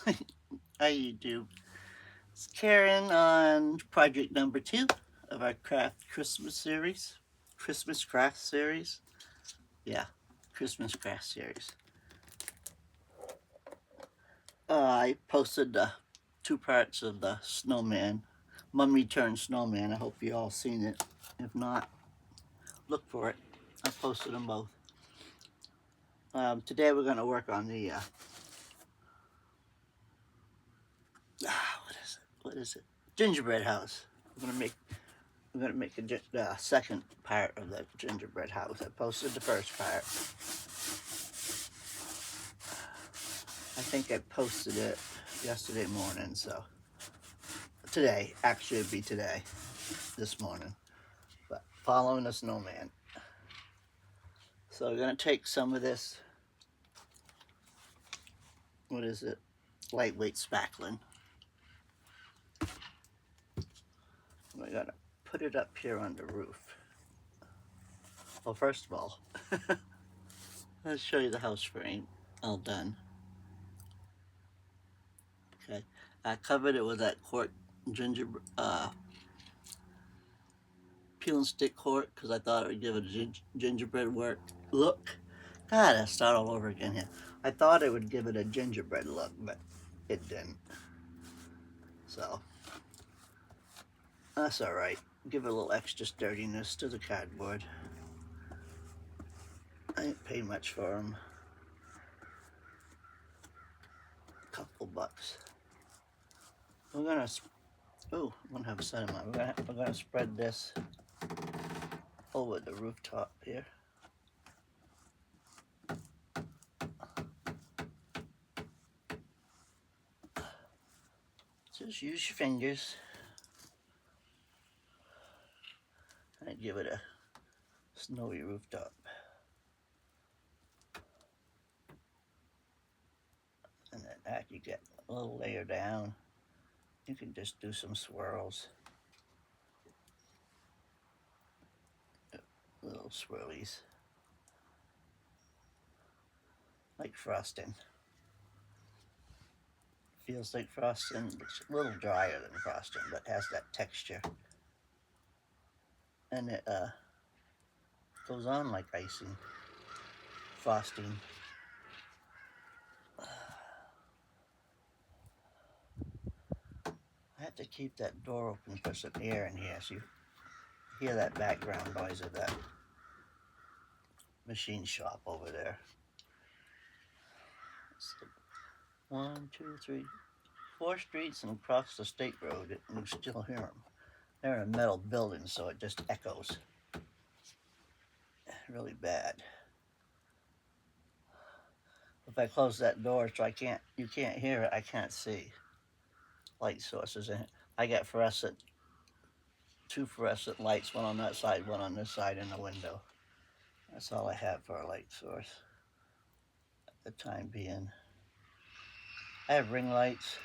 Hi YouTube. It's Karen on project number 2 of our craft Christmas series. Christmas craft series. Yeah, Christmas craft series. I posted the 2 parts of the snowman, mummy turned snowman. I hope you all seen it. If not, look for it. I posted them both. Today we're going to work on the what is it? Gingerbread house. We're gonna make a second part of the gingerbread house. I posted the first part. I think I posted it yesterday morning, so today, actually it'd be today, this morning. But following the snowman. So we're gonna take some of this, what is it? Lightweight spackling. We're gonna put it up here on the roof. Well, first of all, let's show you the house frame, all done. Okay, I covered it with that cork gingerbread, peel and stick cork because I thought it would give it a gingerbread look. God, I start all over again here. I thought it would give it a gingerbread look, but it didn't. So that's all right. Give it a little extra sturdiness to the cardboard. I didn't pay much for them. A couple bucks. We're gonna. Oh, I'm gonna have a set of mine. We're gonna spread this over the rooftop here. Just use your fingers and give it a snowy rooftop. And then after you get a little layer down, you can just do some swirls. Little swirlies. Like frosting. Feels like frosting. It's a little drier than frosting, but has that texture. And it goes on like icing. Frosting. I have to keep that door open for some air in here so you hear that background noise of that machine shop over there. It's like 1, 2, 3, 4 streets and across the state road, and you still hear them. They're in a metal building, so it just echoes really bad. If I close that door so you can't hear it, I can't see light sources in it. I got two fluorescent lights, one on that side, one on this side in the window. That's all I have for a light source at the time being. I have ring lights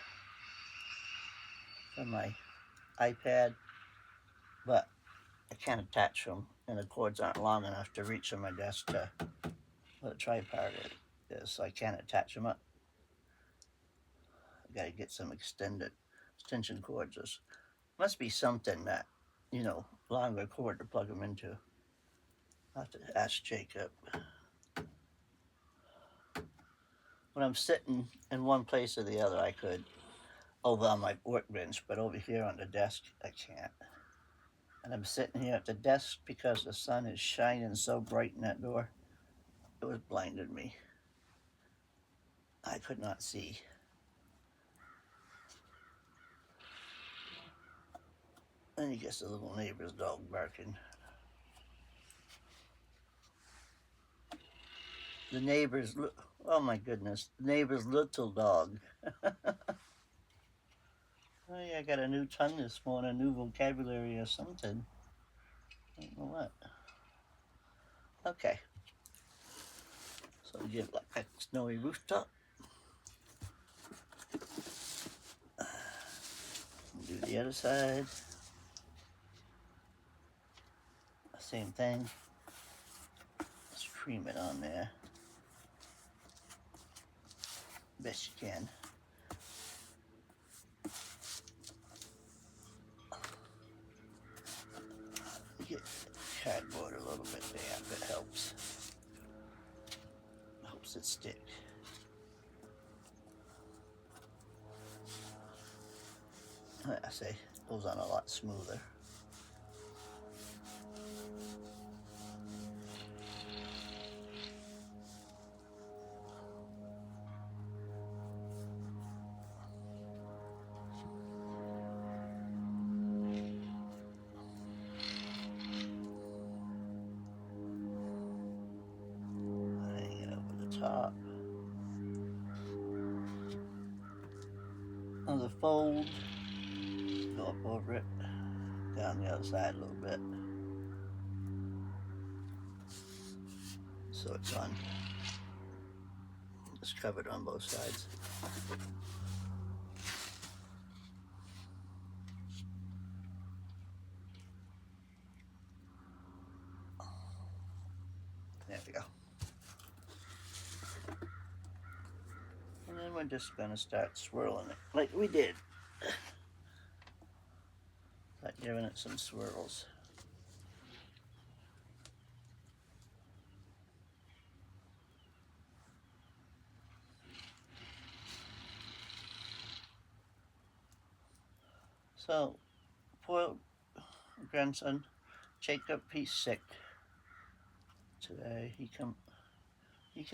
for my iPad, but I can't attach them, and the cords aren't long enough to reach on my desk to where the tripod is, so I can't attach them up. I gotta get some extension cords. There must be something that, longer cord to plug them into. I'll have to ask Jacob. When I'm sitting in one place or the other, I could over on my workbench, but over here on the desk, I can't. And I'm sitting here at the desk because the sun is shining so bright in that door. It was blinding me. I could not see. Then you get the little neighbor's dog barking. The neighbor's, oh my goodness, the neighbor's little dog. Oh yeah, I got a new tongue this morning, a new vocabulary or something. I don't know what. Okay. So we give like a snowy rooftop. Do the other side. Same thing. Let's cream it on there. Best you can. stick. I say, goes on a lot smoother. Hang it over the top. On the fold, go up over it, down the other side a little bit. So it's on, it's covered on both sides. There we go. And then we're just gonna start swirling it like we did. Start giving it some swirls. So, poor grandson Jacob, he's sick today. He come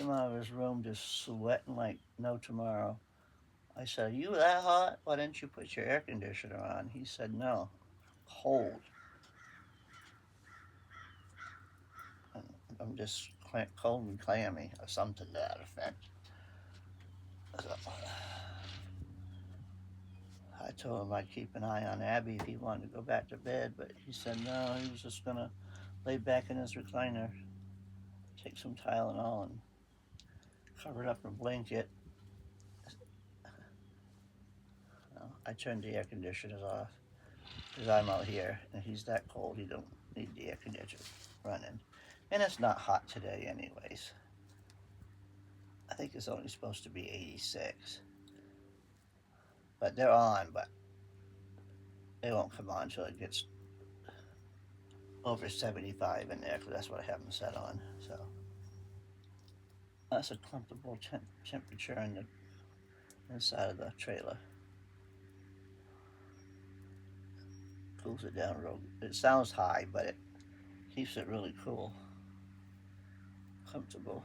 out of his room just sweating like no tomorrow. I said, "Are you that hot? Why didn't you put your air conditioner on?" He said, "No, cold." I'm just cold and clammy, or something to that effect. So, I told him I'd keep an eye on Abby if he wanted to go back to bed, but he said no, he was just gonna lay back in his recliner, take some Tylenol and cover it up in a blanket. I turned the air conditioners off because I'm out here and he's that cold, he don't need the air conditioner running. And it's not hot today anyways. I think it's only supposed to be 86. But they're on, but they won't come on until it gets over 75 in there, because that's what I have them set on. So that's a comfortable temperature in the inside of the trailer. Cools it down real. It sounds high, but it keeps it really cool, comfortable.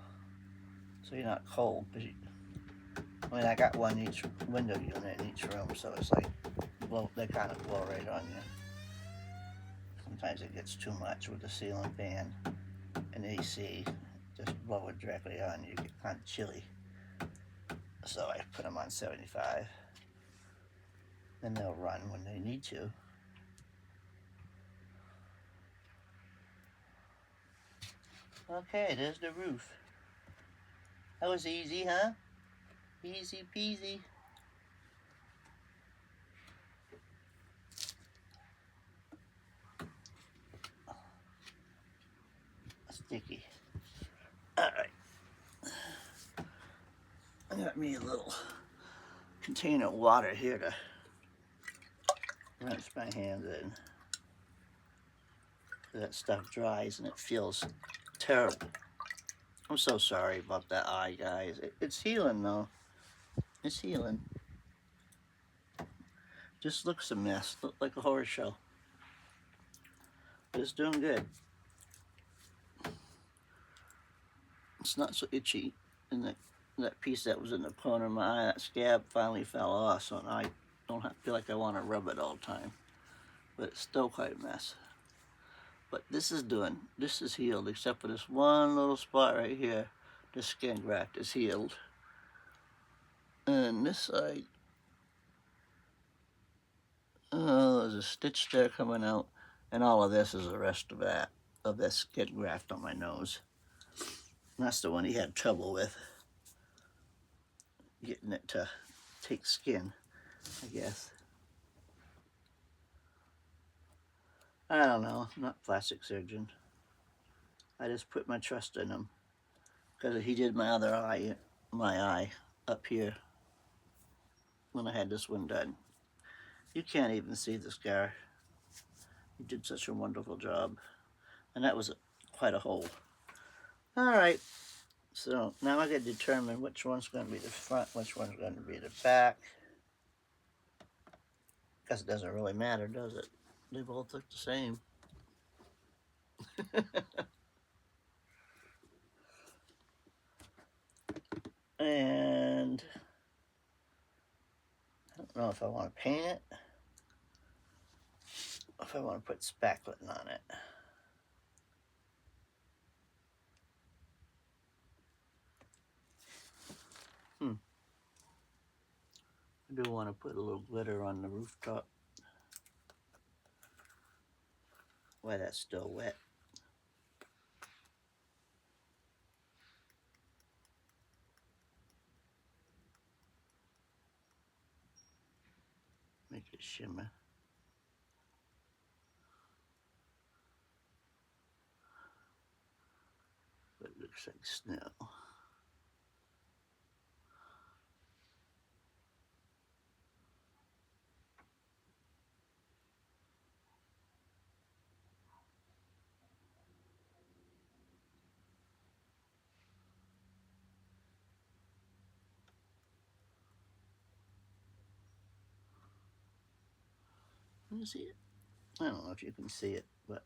So you're not cold. I mean, I got one each window unit in each room, so it's like they kind of blow right on you. Sometimes it gets too much with the ceiling fan and AC. Just blow it directly on you. You get kind of chilly. So I put them on 75. Then they'll run when they need to. Okay, there's the roof. That was easy, huh? Easy peasy. Sticky. Alright. I got me a little container of water here to rinse my hands in. That stuff dries and it feels terrible. I'm so sorry about that eye, guys. It's healing though. It's healing. Just looks a mess. Look like a horror show. But it's doing good. It's not so itchy. And that piece that was in the corner of my eye, that scab finally fell off, so I don't feel like I want to rub it all the time. But it's still quite a mess. But this is healed, except for this one little spot right here. The skin graft is healed. And this side, oh, there's a stitch there coming out. And all of this is the rest of this skin graft on my nose. And that's the one he had trouble with. Getting it to take skin, I guess. I don't know, I'm not a plastic surgeon. I just put my trust in him. Because he did my other eye, my eye up here when I had this one done. You can't even see the scar. He did such a wonderful job. And that was quite a hole. All right, So now I got to determine which one's going to be the front, which one's going to be the back. Because it doesn't really matter, does it? They both look the same. And I don't know if I want to paint it, or if I want to put spackling on it. I do want to put a little glitter on the rooftop while that's still wet. Make it shimmer. But it looks like snow. Can you see it? I don't know if you can see it, but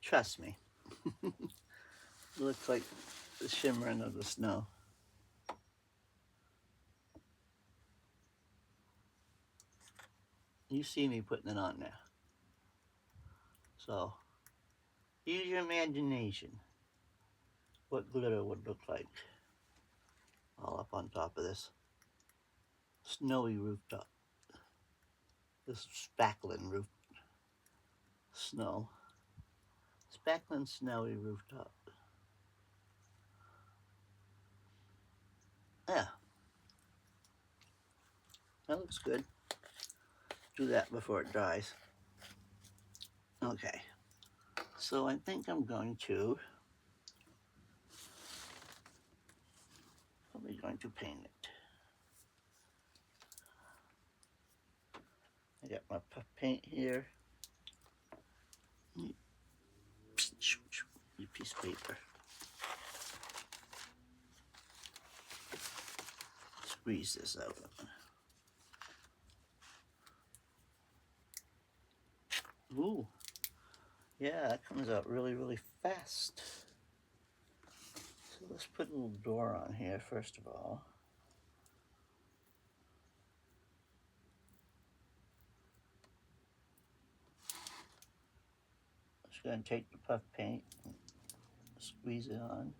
trust me. It looks like the shimmering of the snow. You see me putting it on there. So use your imagination what glitter would look like all up on top of this snowy rooftop. This spackling roof snow. Spackling snowy rooftop. Yeah. That looks good. Do that before it dries. Okay. So I think I'm going to probably going to paint it. I got my puff paint here. Your piece of paper. Squeeze this out. Ooh. Yeah, that comes out really, really fast. So let's put a little door on here first of all. Just going to take the puff paint and squeeze it on.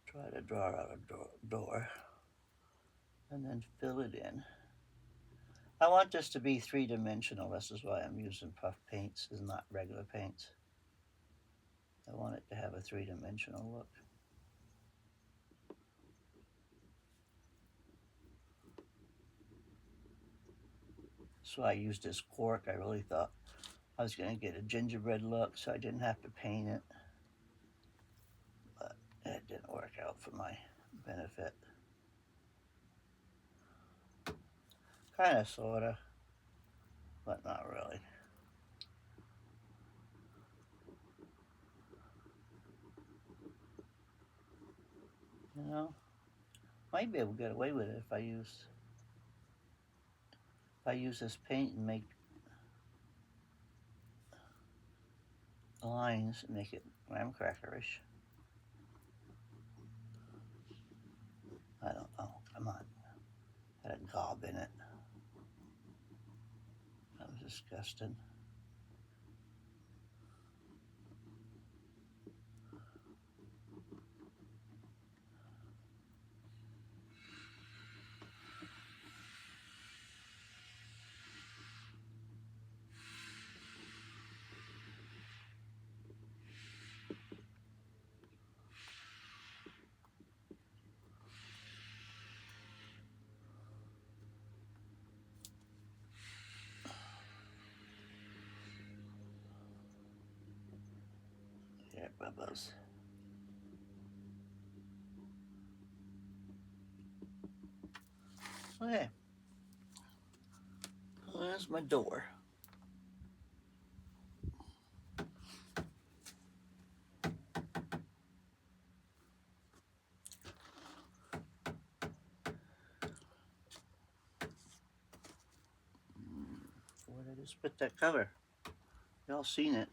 Try to draw out a door and then fill it in. I want this to be three-dimensional. This is why I'm using puff paints and not regular paints. I want it to have a three-dimensional look. So I used this cork. I really thought I was going to get a gingerbread look, so I didn't have to paint it. But it didn't work out for my benefit. Kind of, sort of, but not really. You know, might be able to get away with it if I use this paint and make lines and make it graham crackerish. I don't know. Come on. Had a gob in it. That was disgusting. Here, Bubbles. Okay, there's my door. Where did I just put that cover? Y'all seen it.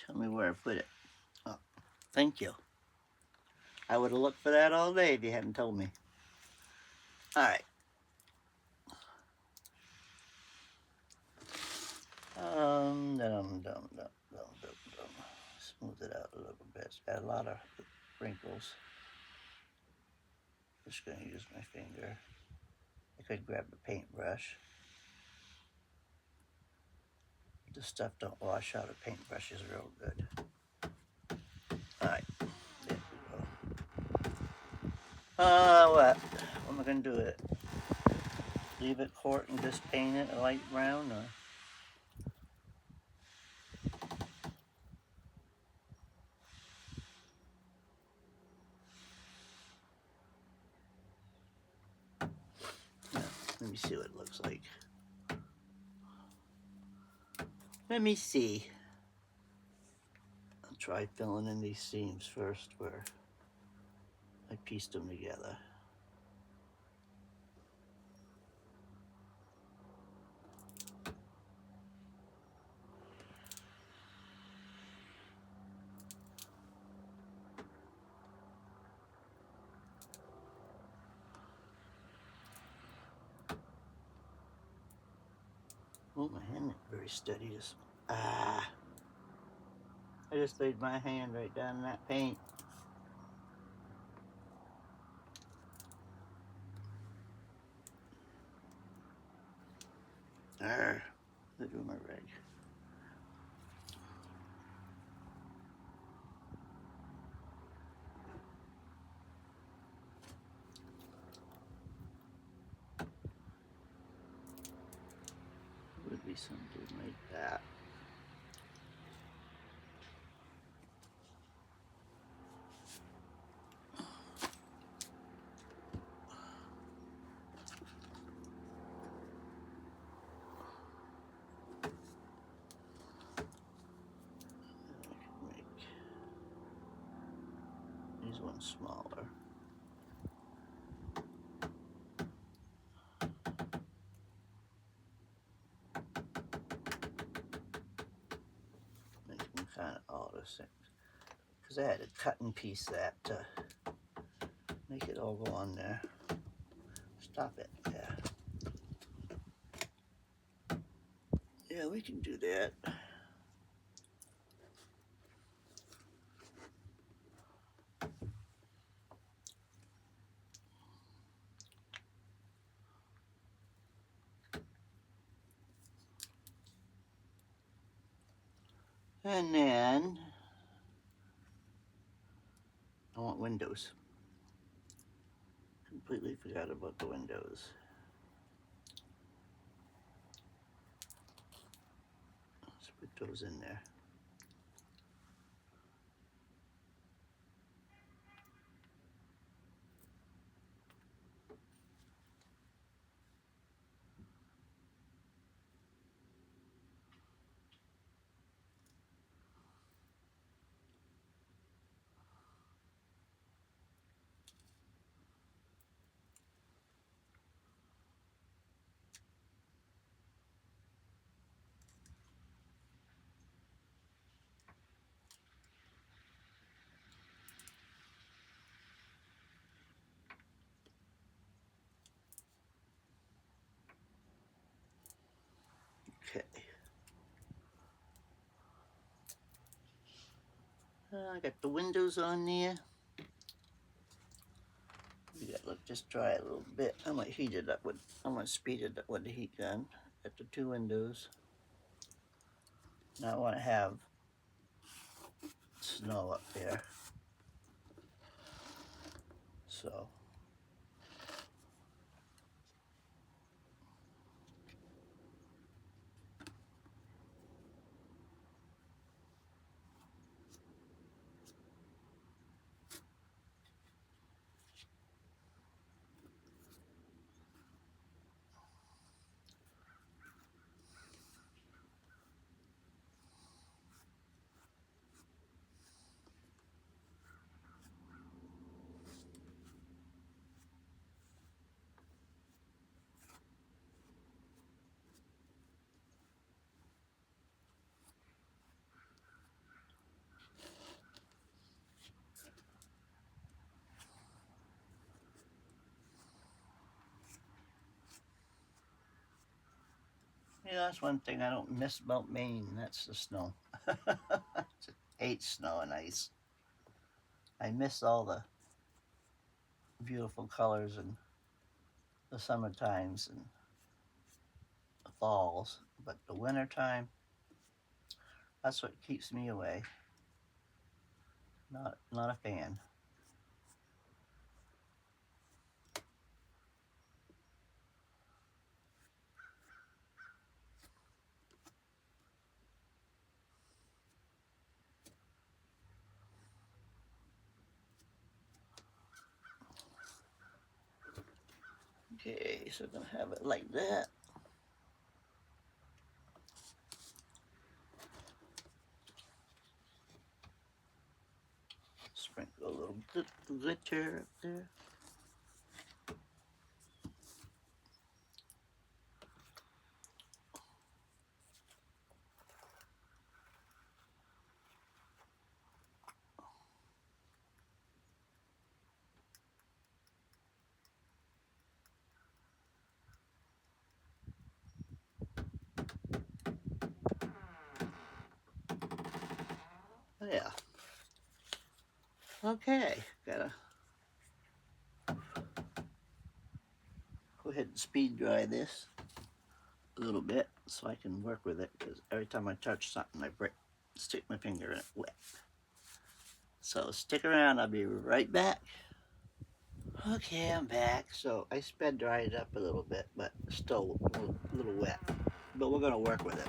Tell me where I put it. Oh, thank you. I would have looked for that all day if you hadn't told me. All right. Smooth it out a little bit. It's got a lot of wrinkles. Just gonna use my finger. I could grab a paintbrush. The stuff don't wash out of paintbrushes real good. All right, there we go. What? What am I gonna do with it? Leave it court and just paint it a light brown, or? Yeah, let me see what it looks like. Let me see. I'll try filling in these seams first where I pieced them together. Oh, my hand ain't very steady. I just laid my hand right down in that paint. There, they do my rag. Would be something like that. Make these ones smaller. Make them kind of all the same. Because I had to cut and piece that to make it all go on there. Stop it, yeah. Yeah, we can do that. And then I want windows. Completely forgot about the windows. Let's put those in there. Okay. I got the windows on there. We got to just dry it a little bit. I might heat it up with, I might speed it up with the heat gun. Got the two windows. Now I want to have snow up there. So Yeah, that's one thing I don't miss about Maine. That's the snow. Just hate snow and ice. I miss all the beautiful colors and the summer times and the falls, but the winter time, that's what keeps me away. Not a fan. Okay, so we're gonna have it like that. Sprinkle a little glitter up there. Yeah. Okay, gotta go ahead and speed dry this a little bit so I can work with it, because every time I touch something I stick my finger in it wet. So stick around, I'll be right back. Okay, I'm back. So I sped dried it up a little bit, but still a little wet. But we're gonna work with it.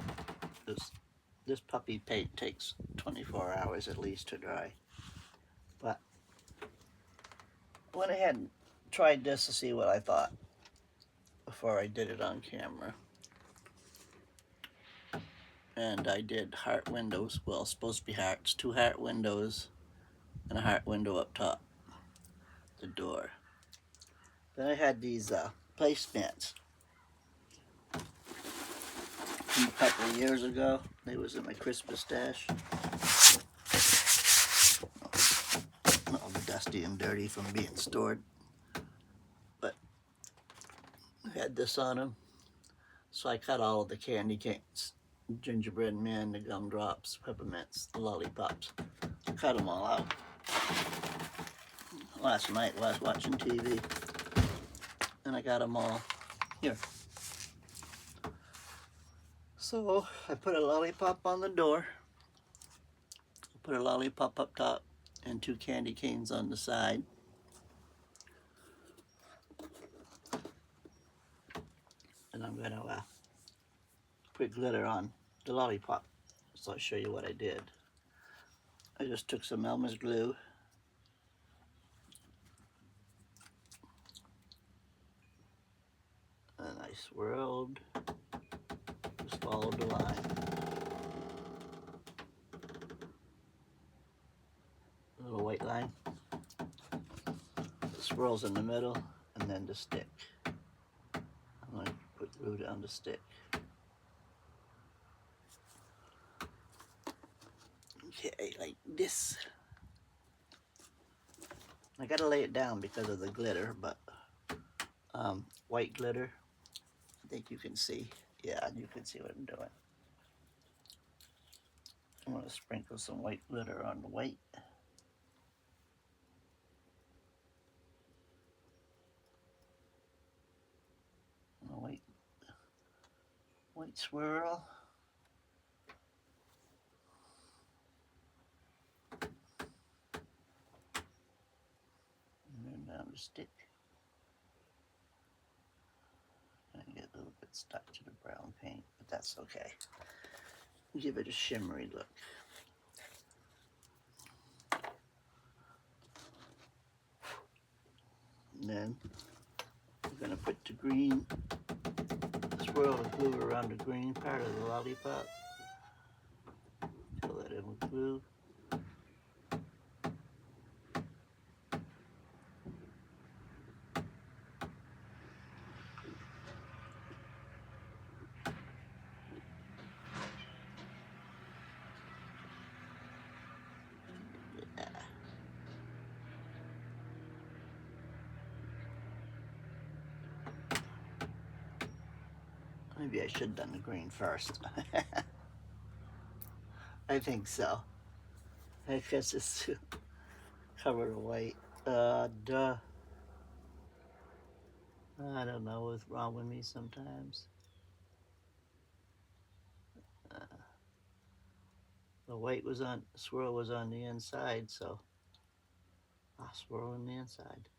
This puppy paint takes 24 hours at least to dry. But I went ahead and tried this to see what I thought before I did it on camera. And I did heart windows. Well, it's supposed to be hearts. 2 heart windows and a heart window up top, the door. Then I had these placemats from a couple of years ago. They was in my Christmas stash. All dusty and dirty from being stored. But I had this on them. So I cut all of the candy canes, gingerbread men, the gumdrops, peppermints, the lollipops. I cut them all out last night while I was watching TV. And I got them all here. So I put a lollipop on the door, put a lollipop up top, and 2 candy canes on the side. And I'm gonna put glitter on the lollipop. So I'll show you what I did. I just took some Elmer's glue and I swirled, just followed the line. A little white line. The swirls in the middle, and then the stick. I'm going to put glue down the stick. Okay, like this. I gotta lay it down because of the glitter, but white glitter, I think you can see. Yeah, you can see what I'm doing. I'm gonna sprinkle some white glitter on the white. White swirl. And then down the stick. I get a little bit stuck to the brown paint, but that's okay. Give it a shimmery look. And then we're gonna put the green swirl of glue around the green part of the lollipop. Fill that in with glue. I Maybe I should have done the green first. I think so. I guess it's covered in white. Duh. I don't know what's wrong with me sometimes. The white was on, swirl was on the inside, so I'll swirl on the inside.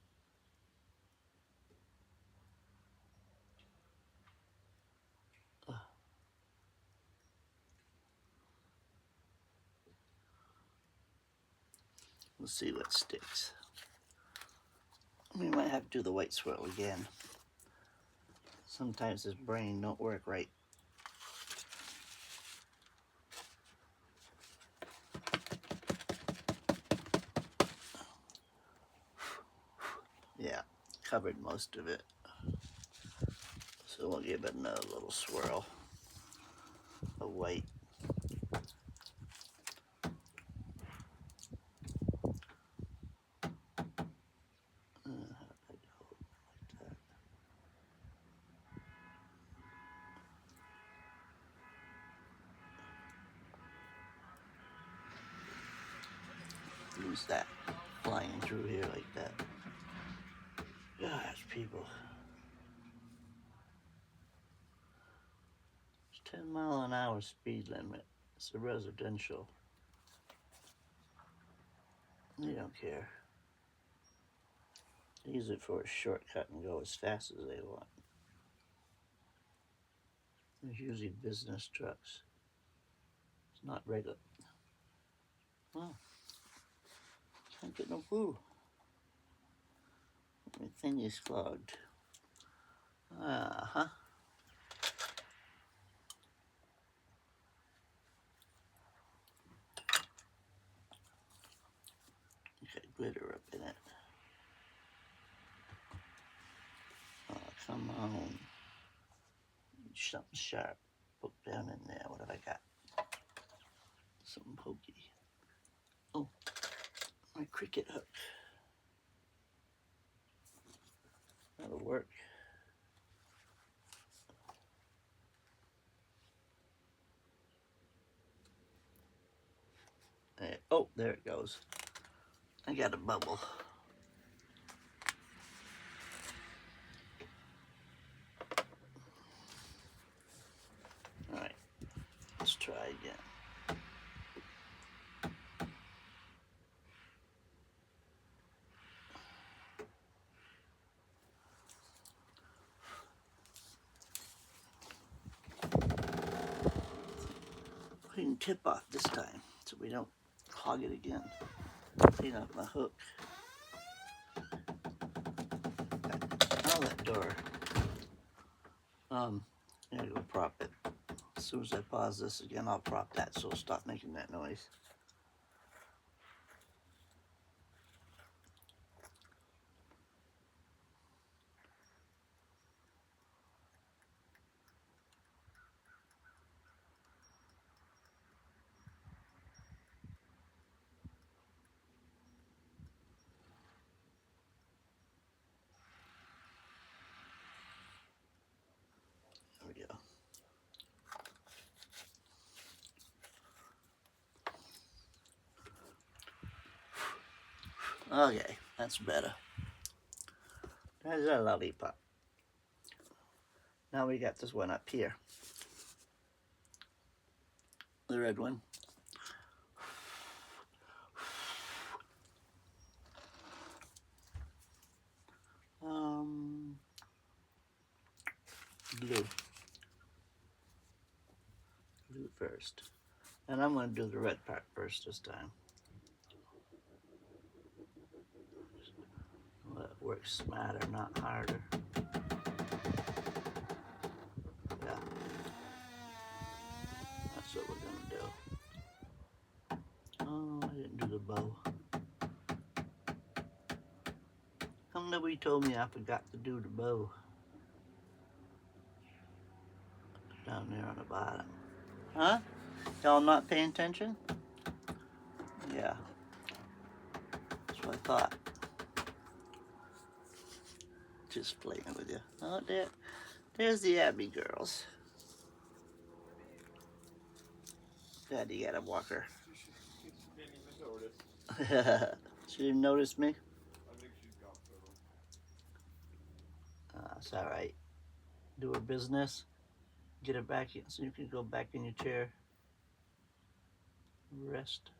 We'll see what sticks. We might have to do the white swirl again. Sometimes this brain don't work right. Yeah, covered most of it. So we'll give it another little swirl of white. Who's that flying through here like that? Gosh, people. It's 10-mile-an-hour speed limit. It's a residential. They don't care. They use it for a shortcut and go as fast as they want. There's usually business trucks. It's not regular. Well, can't get no food. My thing is clogged. Uh-huh. Got glitter up in it. Oh, come on. Something sharp. Poke down in there. What have I got? Something pokey. Oh, my cricket hook. That'll work. There. Oh, there it goes. I got a bubble. All right, let's try again. Clean tip off this time so we don't clog it again. Clean off my hook. Oh, that door. I gotta go prop it. As soon as I pause this again, I'll prop that so it'll stop making that noise. There we go. Okay, that's better. There's a lollipop. Now we got this one up here. The red one. Blue. Blue first. And I'm going to do the red part first this time. Well, it works smarter, not harder. Yeah. That's what we're going to do. Oh, I didn't do the bow. Somebody told me I forgot to do the bow. Down there on the bottom. Huh? Y'all not paying attention? Yeah. That's what I thought. Just playing with you. Oh, there's the Abbey girls. Daddy got a walker. She didn't even notice. She didn't notice me? I think she's gone through. It's alright. Do her business. Get her back in so you can go back in your chair. Rest.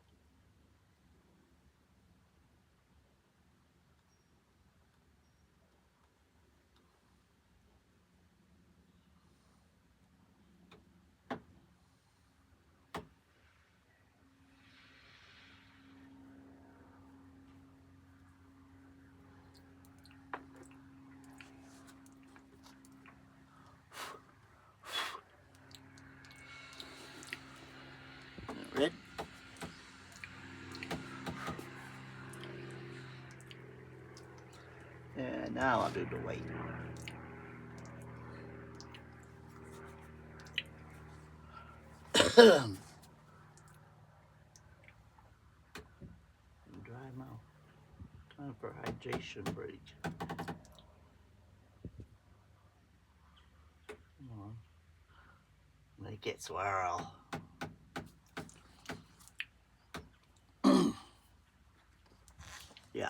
Red. And now I'll do the weight. Dry mouth. Time for hydration break. Come on. Make it swirl. Yeah.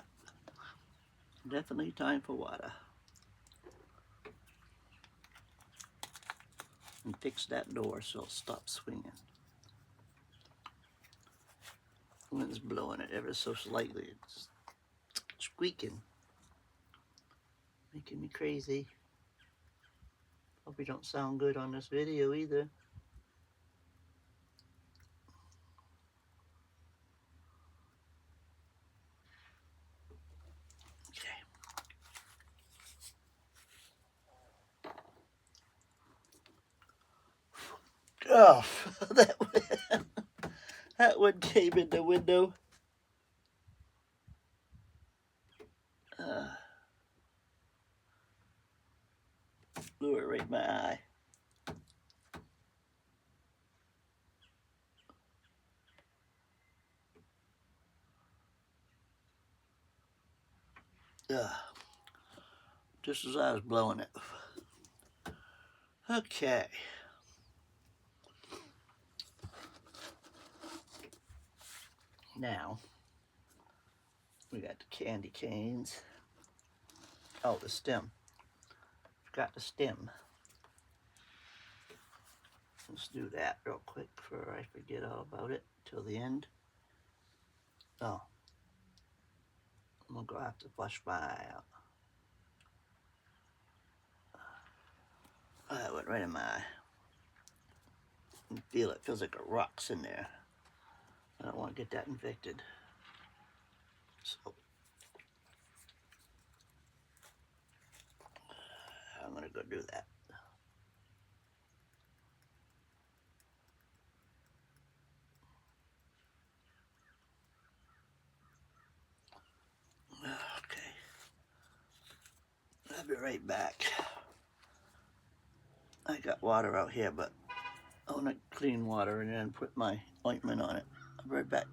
Definitely time for water. And fix that door so it'll stop swinging. Wind's blowing it ever so slightly. It's squeaking. Making me crazy. Hope you don't sound good on this video either. Okay. Oh, that one came in the window. Blew it right in my eye. Just as I was blowing it. Okay. Now, we got the candy canes. Oh, the stem. Forgot the stem. Let's do that real quick before I forget all about it till the end. Oh, I'm gonna go have to flush my eye out. Oh, that went right in my eye. You can feel it, feels like a rock's in there. I don't want to get that infected. So, I'm gonna go do that. Okay. I'll be right back. I got water out here, but I want to clean water and then put my ointment on it. I'll be right back.